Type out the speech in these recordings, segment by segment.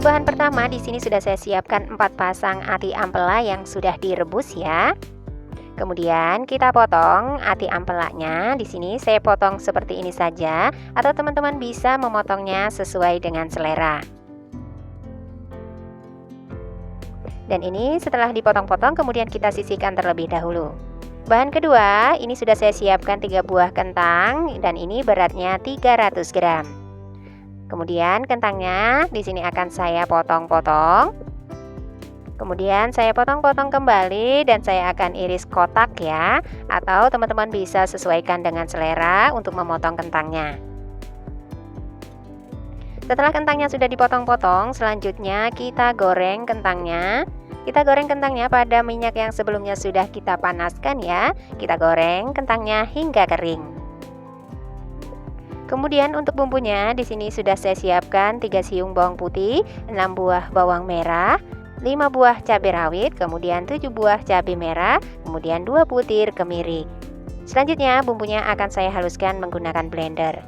Untuk bahan pertama di sini sudah saya siapkan 4 pasang ati ampela yang sudah direbus ya. Kemudian kita potong ati ampelanya. Di sini saya potong seperti ini saja, atau teman-teman bisa memotongnya sesuai dengan selera. Dan ini setelah dipotong-potong kemudian kita sisihkan terlebih dahulu. Bahan kedua, ini sudah saya siapkan 3 buah kentang dan ini beratnya 300 gram. Kemudian kentangnya di sini akan saya potong-potong. Kemudian saya potong-potong kembali dan saya akan iris kotak ya, atau teman-teman bisa sesuaikan dengan selera untuk memotong kentangnya. Setelah kentangnya sudah dipotong-potong, selanjutnya kita goreng kentangnya. Kita goreng kentangnya pada minyak yang sebelumnya sudah kita panaskan ya. Kita goreng kentangnya hingga kering. Kemudian untuk bumbunya di sini sudah saya siapkan 3 siung bawang putih, 6 buah bawang merah, 5 buah cabai rawit, kemudian 7 buah cabai merah, kemudian 2 butir kemiri. Selanjutnya bumbunya akan saya haluskan menggunakan blender.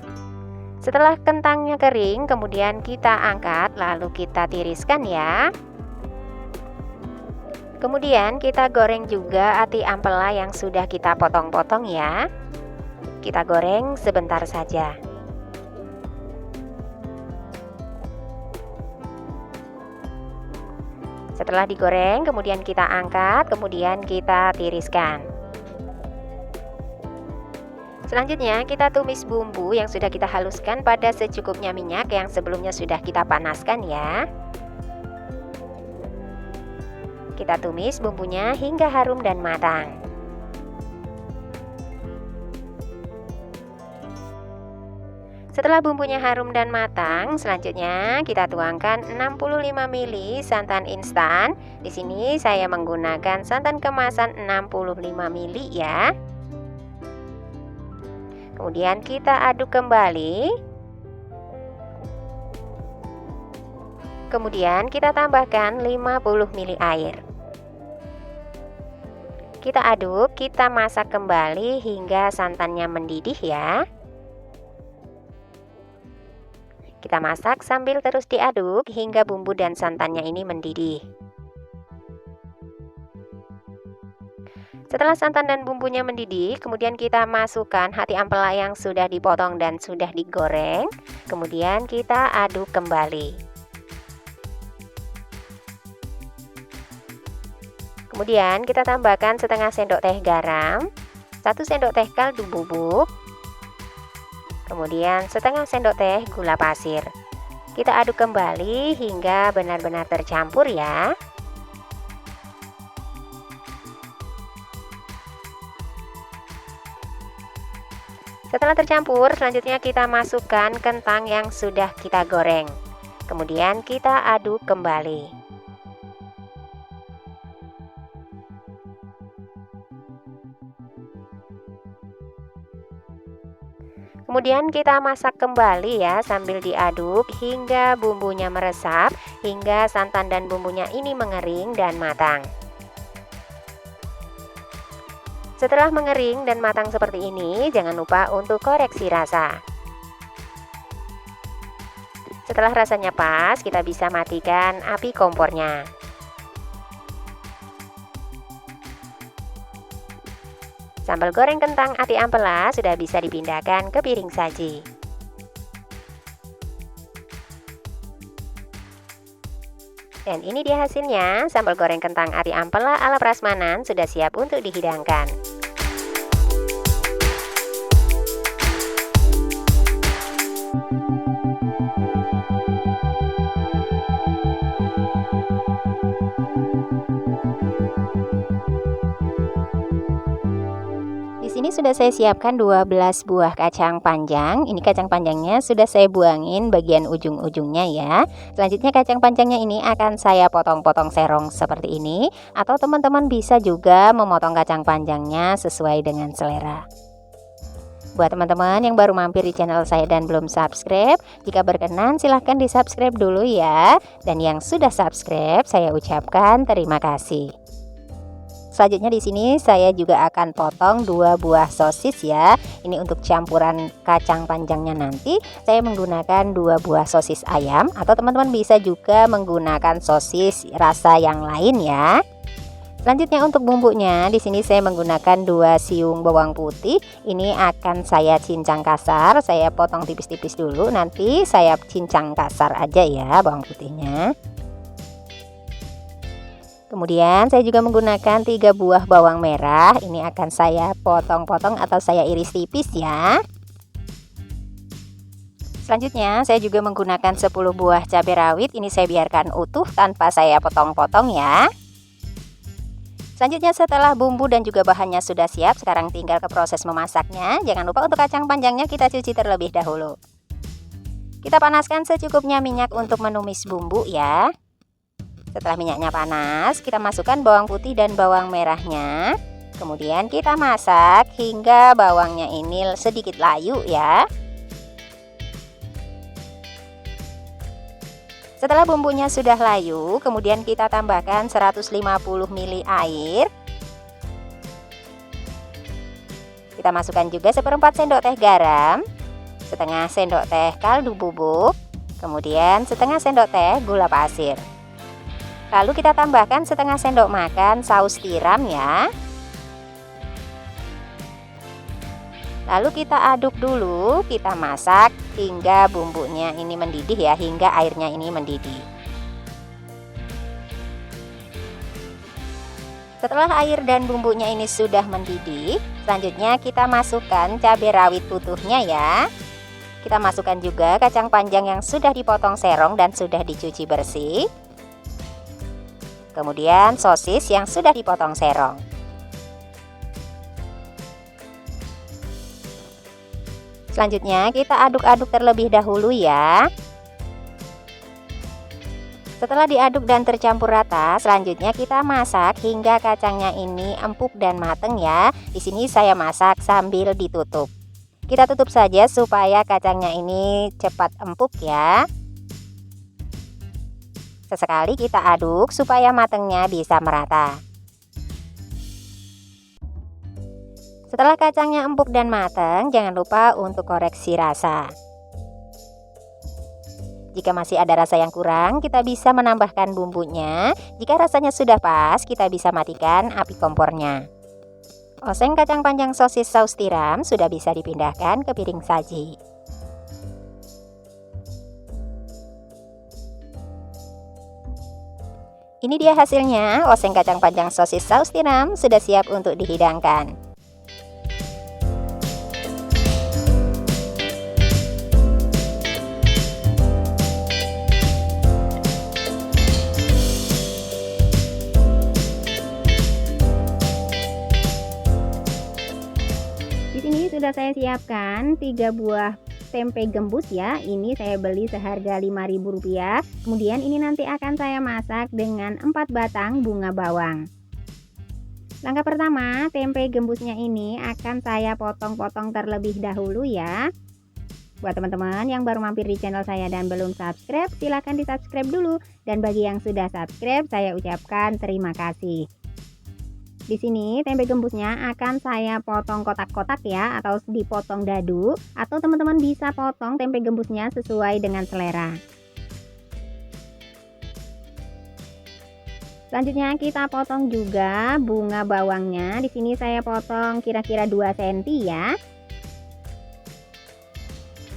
Setelah kentangnya kering, kemudian kita angkat lalu kita tiriskan ya. Kemudian kita goreng juga ati ampela yang sudah kita potong-potong ya. Kita goreng sebentar saja. Setelah digoreng, kemudian kita angkat, kemudian kita tiriskan. Selanjutnya kita tumis bumbu yang sudah kita haluskan pada secukupnya minyak yang sebelumnya sudah kita panaskan ya. Kita tumis bumbunya hingga harum dan matang. Setelah bumbunya harum dan matang, selanjutnya kita tuangkan 65 ml santan instan. Di sini saya menggunakan santan kemasan 65 ml ya. Kemudian kita aduk kembali. Kemudian kita tambahkan 50 ml air. Kita aduk, kita masak kembali hingga santannya mendidih ya. Kita masak sambil terus diaduk hingga bumbu dan santannya ini mendidih. Setelah santan dan bumbunya mendidih, kemudian kita masukkan hati ampela yang sudah dipotong dan sudah digoreng. Kemudian kita aduk kembali. Kemudian kita tambahkan setengah sendok teh garam, 1 sendok teh kaldu bubuk, kemudian setengah sendok teh gula pasir. Kita aduk kembali hingga benar-benar tercampur ya. Setelah tercampur, selanjutnya kita masukkan kentang yang sudah kita goreng. Kemudian kita aduk kembali. Kemudian kita masak kembali ya sambil diaduk hingga bumbunya meresap, hingga santan dan bumbunya ini mengering dan matang. Setelah mengering dan matang seperti ini, jangan lupa untuk koreksi rasa. Setelah rasanya pas, kita bisa matikan api kompornya. Sambal goreng kentang ati ampela sudah bisa dipindahkan ke piring saji. Dan ini dia hasilnya, sambal goreng kentang ati ampela ala prasmanan sudah siap untuk dihidangkan. Ini sudah saya siapkan 12 buah kacang panjang. Ini kacang panjangnya sudah saya buangin bagian ujung-ujungnya ya. Selanjutnya kacang panjangnya ini akan saya potong-potong serong seperti ini, atau teman-teman bisa juga memotong kacang panjangnya sesuai dengan selera. Buat teman-teman yang baru mampir di channel saya dan belum subscribe, jika berkenan silahkan di subscribe dulu ya. Dan yang sudah subscribe, saya ucapkan terima kasih. Selanjutnya di sini saya juga akan potong 2 buah sosis ya. Ini untuk campuran kacang panjangnya nanti saya menggunakan 2 buah sosis ayam, atau teman-teman bisa juga menggunakan sosis rasa yang lain ya. Selanjutnya untuk bumbunya, di sini saya menggunakan 2 siung bawang putih. Ini akan saya cincang kasar, saya potong tipis-tipis dulu, nanti saya cincang kasar aja ya bawang putihnya. Kemudian saya juga menggunakan 3 buah bawang merah. Ini akan saya potong-potong atau saya iris tipis ya. Selanjutnya saya juga menggunakan 10 buah cabai rawit. Ini saya biarkan utuh tanpa saya potong-potong ya. Selanjutnya setelah bumbu dan juga bahannya sudah siap, sekarang tinggal ke proses memasaknya. Jangan lupa untuk kacang panjangnya kita cuci terlebih dahulu. Kita panaskan secukupnya minyak untuk menumis bumbu ya. Setelah minyaknya panas, kita masukkan bawang putih dan bawang merahnya. Kemudian kita masak hingga bawangnya ini sedikit layu ya. Setelah bumbunya sudah layu, kemudian kita tambahkan 150 ml air. Kita masukkan juga seperempat sendok teh garam, setengah sendok teh kaldu bubuk, kemudian setengah sendok teh gula pasir. Lalu kita tambahkan setengah sendok makan saus tiram ya. Lalu kita aduk dulu, kita masak hingga bumbunya ini mendidih ya, hingga airnya ini mendidih. Setelah air dan bumbunya ini sudah mendidih, selanjutnya kita masukkan cabai rawit utuhnya ya. Kita masukkan juga kacang panjang yang sudah dipotong serong dan sudah dicuci bersih. Kemudian sosis yang sudah dipotong serong. Selanjutnya kita aduk-aduk terlebih dahulu ya. Setelah diaduk dan tercampur rata, selanjutnya kita masak hingga kacangnya ini empuk dan mateng ya. Di sini saya masak sambil ditutup. Kita tutup saja supaya kacangnya ini cepat empuk ya. Sesekali kita aduk supaya matangnya bisa merata. Setelah kacangnya empuk dan matang, jangan lupa untuk koreksi rasa. Jika masih ada rasa yang kurang, kita bisa menambahkan bumbunya. Jika rasanya sudah pas, kita bisa matikan api kompornya. Oseng kacang panjang sosis saus tiram sudah bisa dipindahkan ke piring saji. Ini dia hasilnya, oseng kacang panjang sosis saus tiram sudah siap untuk dihidangkan. Sudah saya siapkan 3 buah tempe gembus ya. Ini saya beli seharga Rp5.000. Kemudian ini nanti akan saya masak dengan 4 batang bunga bawang. Langkah pertama, tempe gembusnya ini akan saya potong-potong terlebih dahulu ya. Buat teman-teman yang baru mampir di channel saya dan belum subscribe, silahkan di subscribe dulu. Dan bagi yang sudah subscribe, saya ucapkan terima kasih. Di sini tempe gembusnya akan saya potong kotak-kotak ya, atau dipotong dadu, atau teman-teman bisa potong tempe gembusnya sesuai dengan selera. Selanjutnya kita potong juga bunga bawangnya. Di sini saya potong kira-kira 2 cm ya.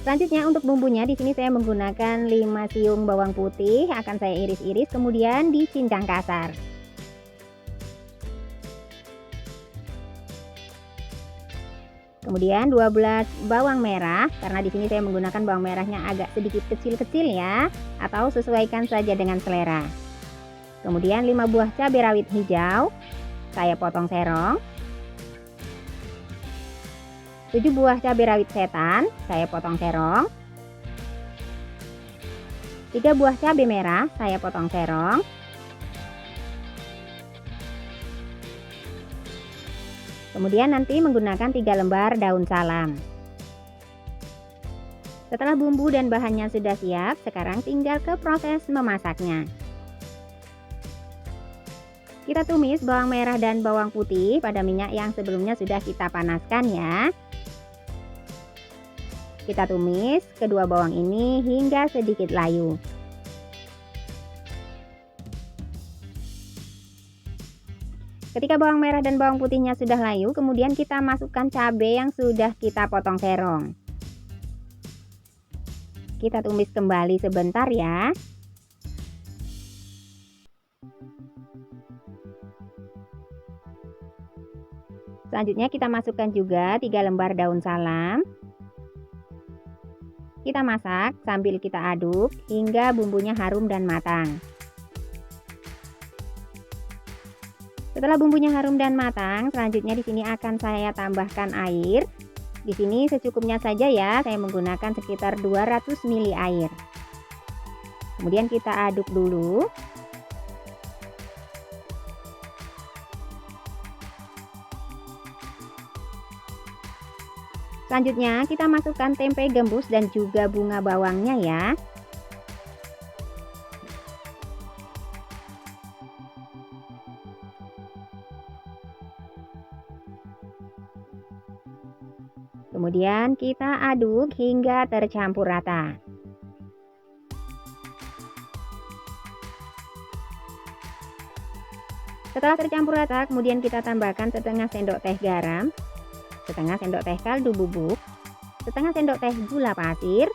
Selanjutnya untuk bumbunya di sini saya menggunakan 5 siung bawang putih, akan saya iris-iris kemudian dicincang kasar. Kemudian 12 bawang merah, karena di sini saya menggunakan bawang merahnya agak sedikit kecil-kecil ya, atau sesuaikan saja dengan selera. Kemudian 5 buah cabai rawit hijau, saya potong serong. 7 buah cabai rawit setan, saya potong serong. 3 buah cabai merah, saya potong serong. Kemudian nanti menggunakan 3 lembar daun salam. Setelah bumbu dan bahannya sudah siap, sekarang tinggal ke proses memasaknya. Kita tumis bawang merah dan bawang putih pada minyak yang sebelumnya sudah kita panaskan ya. Kita tumis kedua bawang ini hingga sedikit layu. Ketika bawang merah dan bawang putihnya sudah layu, kemudian kita masukkan cabai yang sudah kita potong terong. Kita tumis kembali sebentar ya. Selanjutnya kita masukkan juga 3 lembar daun salam. Kita masak sambil kita aduk hingga bumbunya harum dan matang. Setelah bumbunya harum dan matang, selanjutnya di sini akan saya tambahkan air. Di sini secukupnya saja ya, saya menggunakan sekitar 200 ml air. Kemudian kita aduk dulu. Selanjutnya kita masukkan tempe gembus dan juga bunga bawangnya ya. Kemudian kita aduk hingga tercampur rata. Setelah tercampur rata, kemudian kita tambahkan setengah sendok teh garam, setengah sendok teh kaldu bubuk, setengah sendok teh gula pasir,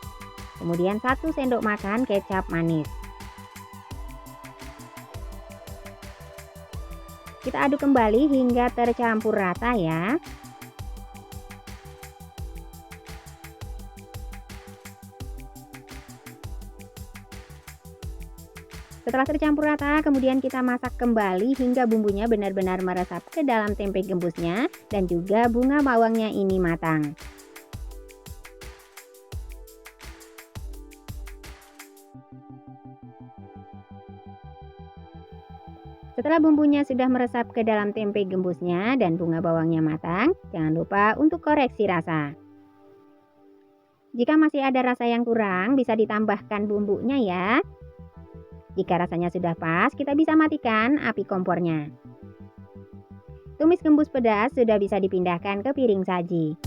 kemudian 1 sendok makan kecap manis. Kita aduk kembali hingga tercampur rata ya. Setelah tercampur rata, kemudian kita masak kembali hingga bumbunya benar-benar meresap ke dalam tempe gembusnya dan juga bunga bawangnya ini matang. Setelah bumbunya sudah meresap ke dalam tempe gembusnya dan bunga bawangnya matang, jangan lupa untuk koreksi rasa. Jika masih ada rasa yang kurang, bisa ditambahkan bumbunya ya. Jika rasanya sudah pas, kita bisa matikan api kompornya. Tumis gembus pedas sudah bisa dipindahkan ke piring saji.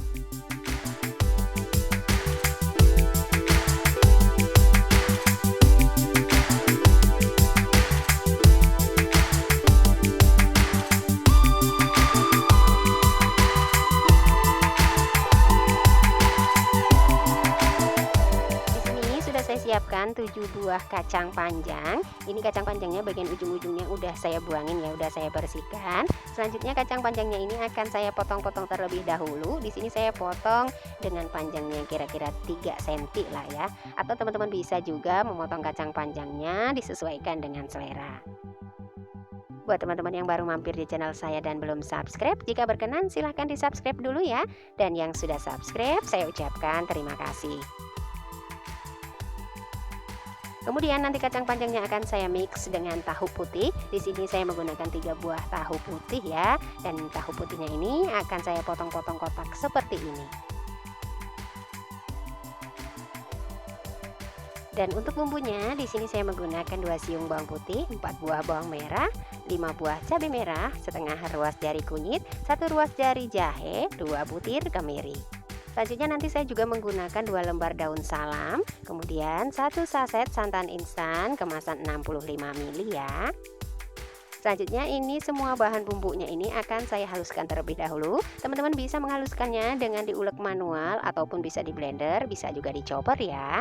Saya siapkan 7 buah kacang panjang. Ini kacang panjangnya bagian ujung-ujungnya udah saya buangin ya, udah saya bersihkan. Selanjutnya kacang panjangnya ini akan saya potong-potong terlebih dahulu. Di sini saya potong dengan panjangnya kira-kira 3 cm lah ya. Atau teman-teman bisa juga memotong kacang panjangnya disesuaikan dengan selera. Buat teman-teman yang baru mampir di channel saya dan belum subscribe, jika berkenan silahkan di subscribe dulu ya. Dan yang sudah subscribe, saya ucapkan terima kasih. Kemudian nanti kacang panjangnya akan saya mix dengan tahu putih. Di sini saya menggunakan 3 buah tahu putih ya. Dan tahu putihnya ini akan saya potong-potong kotak seperti ini. Dan untuk bumbunya di sini saya menggunakan 2 siung bawang putih, 4 buah bawang merah, 5 buah cabai merah, setengah ruas jari kunyit, 1 ruas jari jahe, 2 butir kemiri. Selanjutnya nanti saya juga menggunakan 2 lembar daun salam, kemudian 1 saset santan instan kemasan 65 ml ya. Selanjutnya ini semua bahan bumbunya ini akan saya haluskan terlebih dahulu. Teman-teman bisa menghaluskannya dengan diulek manual ataupun bisa di blender, bisa juga di chopper ya.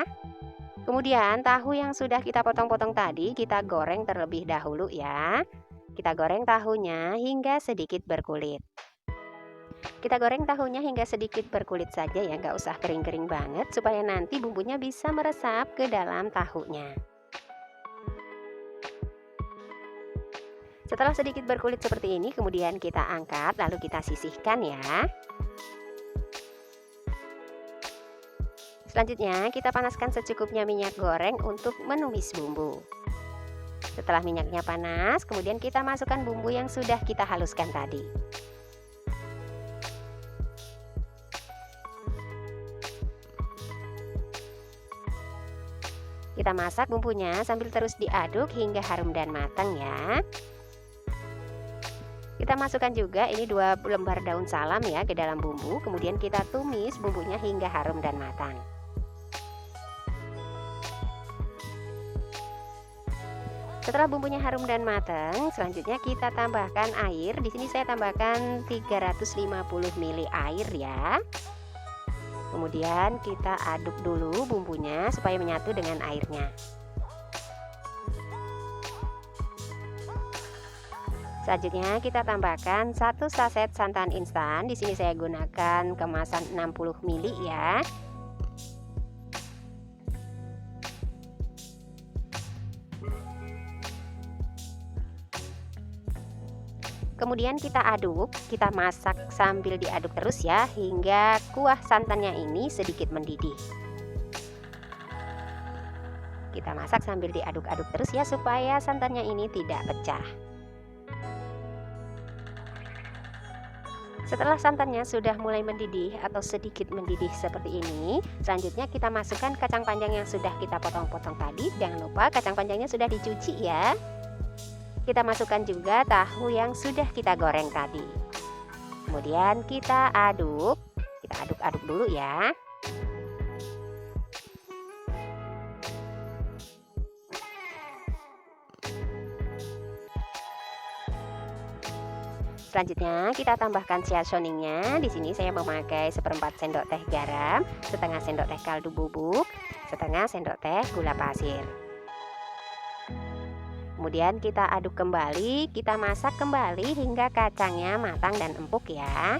Kemudian tahu yang sudah kita potong-potong tadi kita goreng terlebih dahulu ya. Kita goreng tahunya hingga sedikit berkulit. Kita goreng tahunya hingga sedikit berkulit saja ya, nggak usah kering-kering banget supaya nanti bumbunya bisa meresap ke dalam tahunya. Setelah sedikit berkulit seperti ini, kemudian kita angkat lalu kita sisihkan ya. Selanjutnya kita panaskan secukupnya minyak goreng untuk menumis bumbu. Setelah minyaknya panas, kemudian kita masukkan bumbu yang sudah kita haluskan tadi. Kita masak bumbunya sambil terus diaduk hingga harum dan matang ya. Kita masukkan juga ini 2 lembar daun salam ya ke dalam bumbu, kemudian kita tumis bumbunya hingga harum dan matang. Setelah bumbunya harum dan matang, selanjutnya kita tambahkan air. Di sini saya tambahkan 350 ml air ya. Kemudian kita aduk dulu bumbunya supaya menyatu dengan airnya. Selanjutnya kita tambahkan 1 saset santan instan. Di sini saya gunakan kemasan 60 ml ya. Kemudian kita aduk, kita masak sambil diaduk terus ya hingga kuah santannya ini sedikit mendidih. Kita masak sambil diaduk-aduk terus ya supaya santannya ini tidak pecah. Setelah santannya sudah mulai mendidih atau sedikit mendidih seperti ini, selanjutnya kita masukkan kacang panjang yang sudah kita potong-potong tadi. Jangan lupa kacang panjangnya sudah dicuci ya. Kita masukkan juga tahu yang sudah kita goreng tadi. Kemudian kita aduk-aduk dulu ya. Selanjutnya kita tambahkan seasoningnya. Di sini saya memakai 1/4 sendok teh garam, setengah sendok teh kaldu bubuk, setengah sendok teh gula pasir. Kemudian kita aduk kembali, kita masak kembali hingga kacangnya matang dan empuk ya.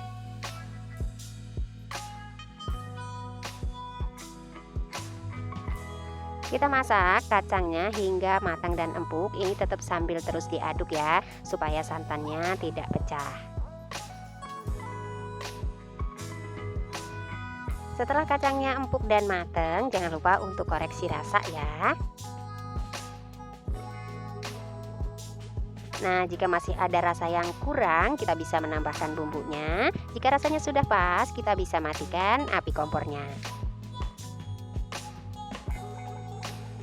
Kita masak kacangnya hingga matang dan empuk. Ini tetap sambil terus diaduk ya, supaya santannya tidak pecah. Setelah kacangnya empuk dan matang, jangan lupa untuk koreksi rasa ya. Nah, jika masih ada rasa yang kurang, kita bisa menambahkan bumbunya. Jika rasanya sudah pas, kita bisa matikan api kompornya.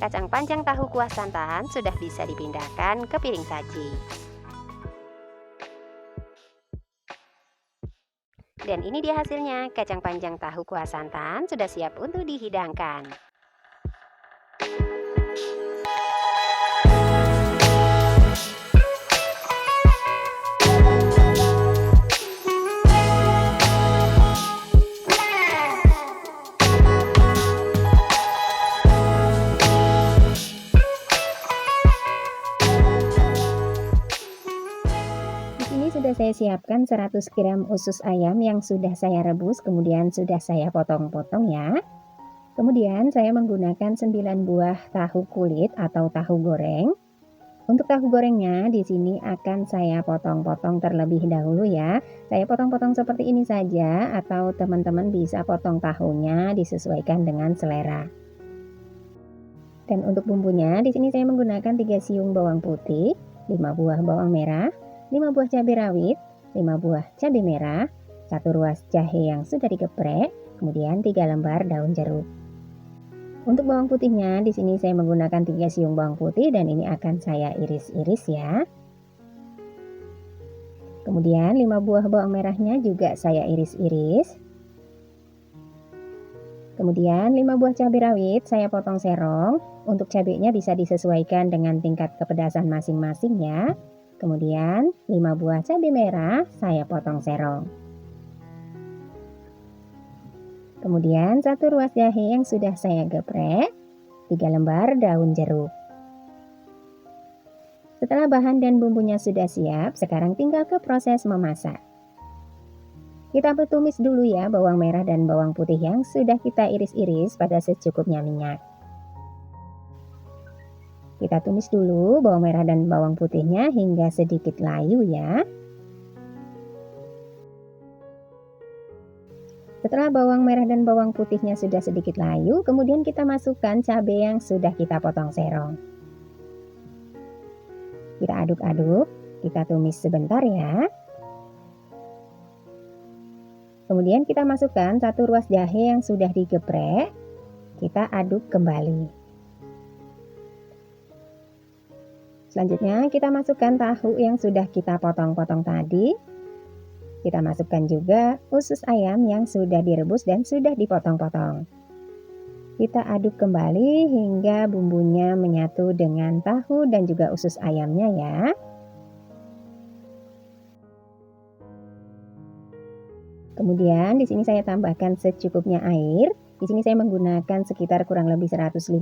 Kacang panjang tahu kuah santan sudah bisa dipindahkan ke piring saji. Dan ini dia hasilnya, kacang panjang tahu kuah santan sudah siap untuk dihidangkan. Sudah saya siapkan 100 gram usus ayam yang sudah saya rebus, kemudian sudah saya potong-potong ya. Kemudian saya menggunakan 9 buah tahu kulit atau tahu goreng. Untuk tahu gorengnya di sini akan saya potong-potong terlebih dahulu ya. Saya potong-potong seperti ini saja, atau teman-teman bisa potong tahunya disesuaikan dengan selera. Dan untuk bumbunya di sini saya menggunakan 3 siung bawang putih, 5 buah bawang merah, 5 buah cabai rawit, 5 buah cabai merah, 1 ruas jahe yang sudah digeprek, kemudian 3 lembar daun jeruk. Untuk bawang putihnya di sini saya menggunakan 3 siung bawang putih dan ini akan saya iris-iris ya. Kemudian 5 buah bawang merahnya juga saya iris-iris. Kemudian 5 buah cabai rawit saya potong serong. Untuk cabainya bisa disesuaikan dengan tingkat kepedasan masing-masing ya. Kemudian 5 buah cabai merah saya potong serong. Kemudian 1 ruas jahe yang sudah saya geprek, 3 lembar daun jeruk. Setelah bahan dan bumbunya sudah siap, sekarang tinggal ke proses memasak. Kita tumis dulu ya bawang merah dan bawang putih yang sudah kita iris-iris pada secukupnya minyak. Kita tumis dulu bawang merah dan bawang putihnya hingga sedikit layu ya. Setelah bawang merah dan bawang putihnya sudah sedikit layu, kemudian kita masukkan cabai yang sudah kita potong serong. Kita aduk-aduk, kita tumis sebentar ya. Kemudian kita masukkan 1 ruas jahe yang sudah digeprek, kita aduk kembali. Selanjutnya kita masukkan tahu yang sudah kita potong-potong tadi. Kita masukkan juga usus ayam yang sudah direbus dan sudah dipotong-potong. Kita aduk kembali hingga bumbunya menyatu dengan tahu dan juga usus ayamnya ya. Kemudian di sini saya tambahkan secukupnya air. Di sini saya menggunakan sekitar kurang lebih 150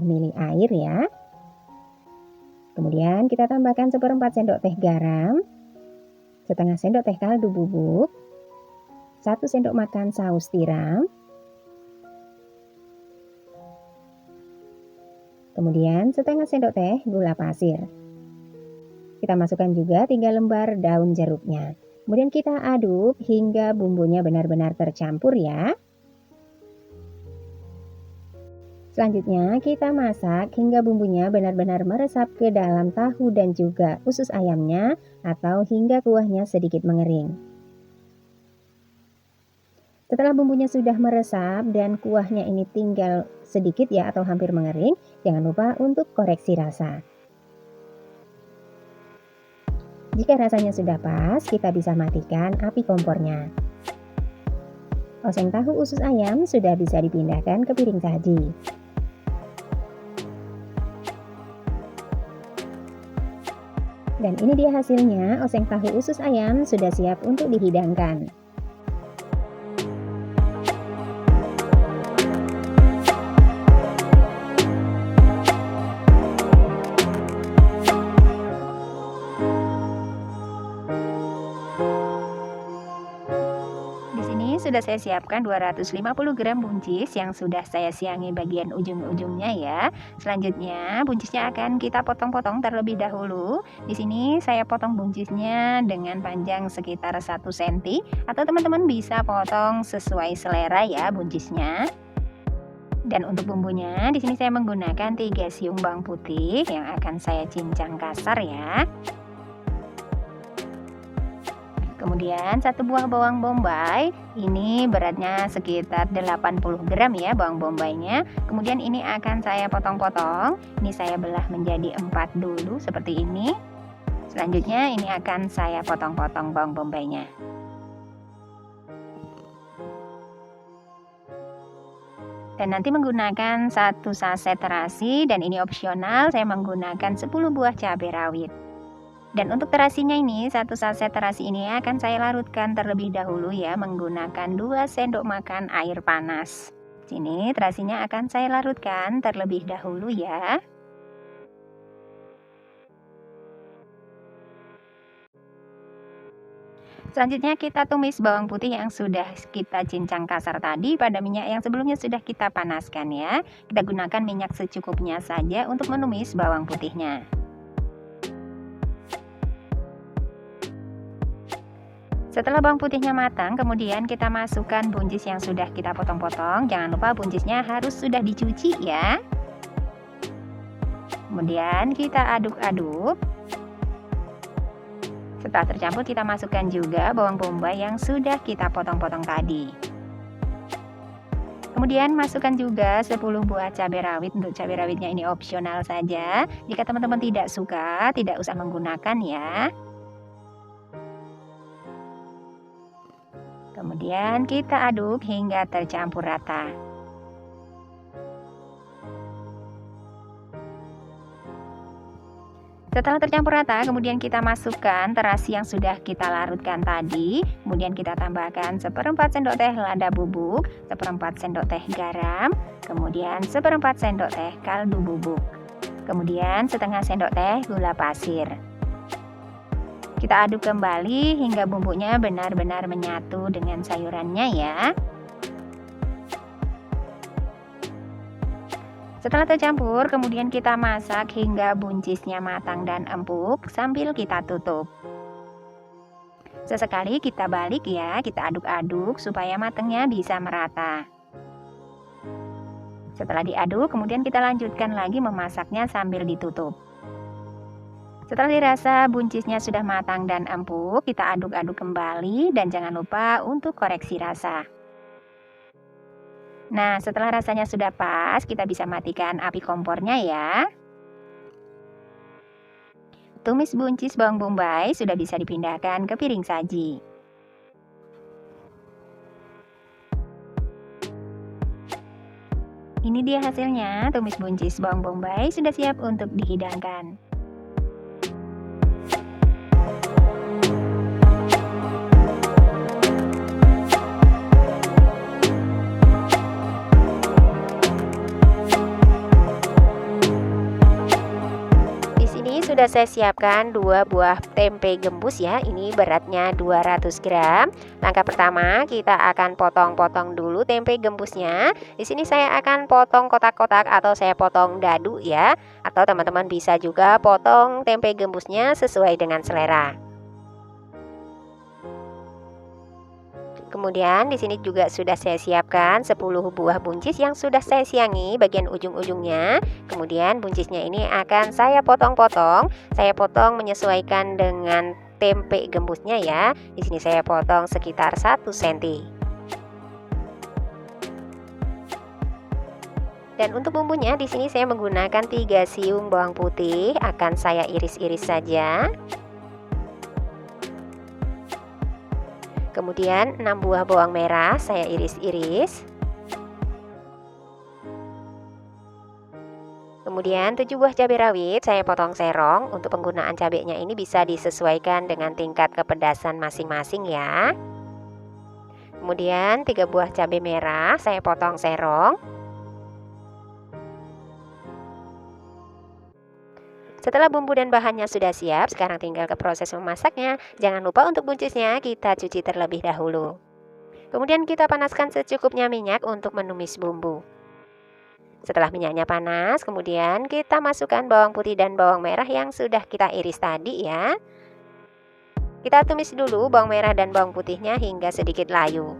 ml air ya. Kemudian kita tambahkan 1/4 sendok teh garam, setengah sendok teh kaldu bubuk, 1 sendok makan saus tiram, kemudian setengah sendok teh gula pasir. Kita masukkan juga 3 lembar daun jeruknya. Kemudian kita aduk hingga bumbunya benar-benar tercampur ya. Selanjutnya kita masak hingga bumbunya benar-benar meresap ke dalam tahu dan juga usus ayamnya atau hingga kuahnya sedikit mengering. Setelah bumbunya sudah meresap dan kuahnya ini tinggal sedikit ya atau hampir mengering, jangan lupa untuk koreksi rasa. Jika rasanya sudah pas, kita bisa matikan api kompornya. Oseng tahu usus ayam sudah bisa dipindahkan ke piring saji. Dan ini dia hasilnya, oseng tahu usus ayam sudah siap untuk dihidangkan. Sudah saya siapkan 250 gram buncis yang sudah saya siangi bagian ujung-ujungnya ya. Selanjutnya buncisnya akan kita potong-potong terlebih dahulu. Di sini saya potong buncisnya dengan panjang sekitar 1 cm atau teman-teman bisa potong sesuai selera ya buncisnya. Dan untuk bumbunya di sini saya menggunakan 3 siung bawang putih yang akan saya cincang kasar ya. Kemudian 1 buah bawang bombay, ini beratnya sekitar 80 gram ya bawang bombaynya. Kemudian ini akan saya potong-potong, ini saya belah menjadi 4 dulu seperti ini. Selanjutnya ini akan saya potong-potong bawang bombaynya. Dan nanti menggunakan 1 saset terasi dan ini opsional, saya menggunakan 10 buah cabai rawit. Dan untuk terasinya ini, 1 saset terasi ini akan saya larutkan terlebih dahulu ya menggunakan 2 sendok makan air panas. Sini terasinya akan saya larutkan terlebih dahulu ya. Selanjutnya kita tumis bawang putih yang sudah kita cincang kasar tadi pada minyak yang sebelumnya sudah kita panaskan ya. Kita gunakan minyak secukupnya saja untuk menumis bawang putihnya. Setelah bawang putihnya matang, kemudian kita masukkan buncis yang sudah kita potong-potong. Jangan lupa buncisnya harus sudah dicuci ya. Kemudian kita aduk-aduk. Setelah tercampur kita masukkan juga bawang bombay yang sudah kita potong-potong tadi. Kemudian masukkan juga 10 buah cabai rawit. Untuk cabai rawitnya ini opsional saja. Jika teman-teman tidak suka, tidak usah menggunakan ya. Kemudian kita aduk hingga tercampur rata. Setelah tercampur rata, kemudian kita masukkan terasi yang sudah kita larutkan tadi. Kemudian kita tambahkan 1/4 sendok teh lada bubuk, 1/4 sendok teh garam, kemudian 1/4 sendok teh kaldu bubuk. Kemudian setengah sendok teh gula pasir. Kita aduk kembali hingga bumbunya benar-benar menyatu dengan sayurannya ya. Setelah tercampur, kemudian kita masak hingga buncisnya matang dan empuk sambil kita tutup. Sesekali kita balik ya, kita aduk-aduk supaya matangnya bisa merata. Setelah diaduk, kemudian kita lanjutkan lagi memasaknya sambil ditutup. Setelah dirasa buncisnya sudah matang dan empuk, kita aduk-aduk kembali dan jangan lupa untuk koreksi rasa. Nah, setelah rasanya sudah pas, kita bisa matikan api kompornya ya. tumis buncis bawang bombay sudah bisa dipindahkan ke piring saji. Ini dia hasilnya, tumis buncis bawang bombay sudah siap untuk dihidangkan. Sudah saya siapkan 2 buah tempe gembus ya. Ini beratnya 200 gram. Langkah pertama, kita akan potong-potong dulu tempe gembusnya. Di sini saya akan potong kotak-kotak atau saya potong dadu ya. Atau teman-teman bisa juga potong tempe gembusnya sesuai dengan selera. Kemudian di sini juga sudah saya siapkan 10 buah buncis yang sudah saya siangi bagian ujung-ujungnya. Kemudian buncisnya ini akan saya potong-potong. Saya potong menyesuaikan dengan tempe gembusnya ya. Di sini saya potong sekitar 1 cm. Dan untuk bumbunya di sini saya menggunakan 3 siung bawang putih, akan saya iris-iris saja. Kemudian 6 buah bawang merah saya iris-iris. Kemudian 7 buah cabai rawit saya potong serong. Untuk penggunaan cabainya ini bisa disesuaikan dengan tingkat kepedasan masing-masing ya. Kemudian 3 buah cabai merah saya potong serong. Setelah bumbu dan bahannya sudah siap, sekarang tinggal ke proses memasaknya. Jangan lupa untuk buncisnya kita cuci terlebih dahulu. Kemudian kita panaskan secukupnya minyak untuk menumis bumbu. Setelah minyaknya panas, kemudian kita masukkan bawang putih dan bawang merah yang sudah kita iris tadi ya. Kita tumis dulu bawang merah dan bawang putihnya hingga sedikit layu.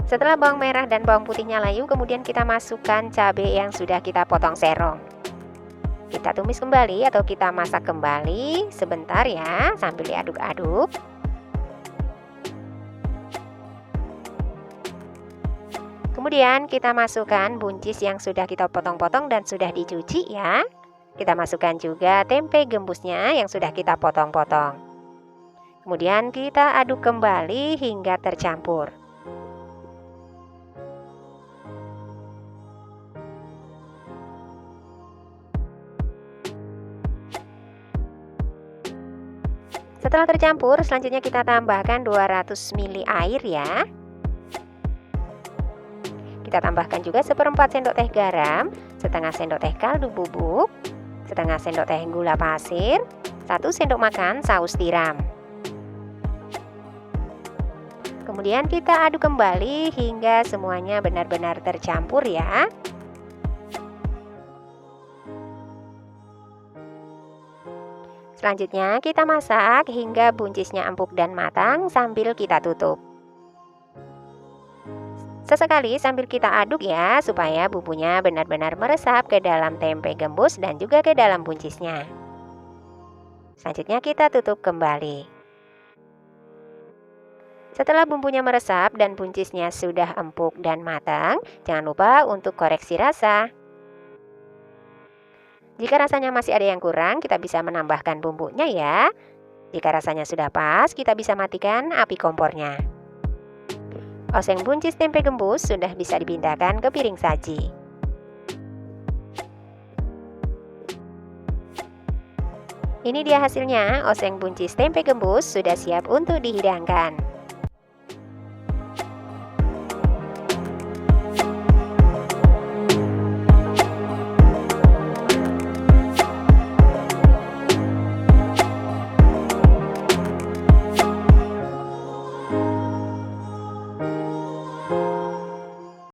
Setelah bawang merah dan bawang putihnya layu, kemudian kita masukkan cabai yang sudah kita potong serong. Kita tumis kembali atau kita masak kembali sebentar ya, sambil diaduk-aduk. Kemudian kita masukkan buncis yang sudah kita potong-potong dan sudah dicuci ya. Kita masukkan juga tempe gembusnya yang sudah kita potong-potong. Kemudian kita aduk kembali hingga tercampur. Setelah tercampur, selanjutnya kita tambahkan 200 ml air ya. Kita tambahkan juga 1/4 sendok teh garam, setengah sendok teh kaldu bubuk, setengah sendok teh gula pasir, 1 sendok makan saus tiram. Kemudian kita aduk kembali hingga semuanya benar-benar tercampur ya. Selanjutnya kita masak hingga buncisnya empuk dan matang sambil kita tutup. Sesekali sambil kita aduk ya, supaya bumbunya benar-benar meresap ke dalam tempe gembus dan juga ke dalam buncisnya. Selanjutnya kita tutup kembali. Setelah bumbunya meresap dan buncisnya sudah empuk dan matang, jangan lupa untuk koreksi rasa. Jika rasanya masih ada yang kurang, kita bisa menambahkan bumbunya ya. Jika rasanya sudah pas, kita bisa matikan api kompornya. Oseng buncis tempe gembus sudah bisa dipindahkan ke piring saji. Ini dia hasilnya, oseng buncis tempe gembus sudah siap untuk dihidangkan.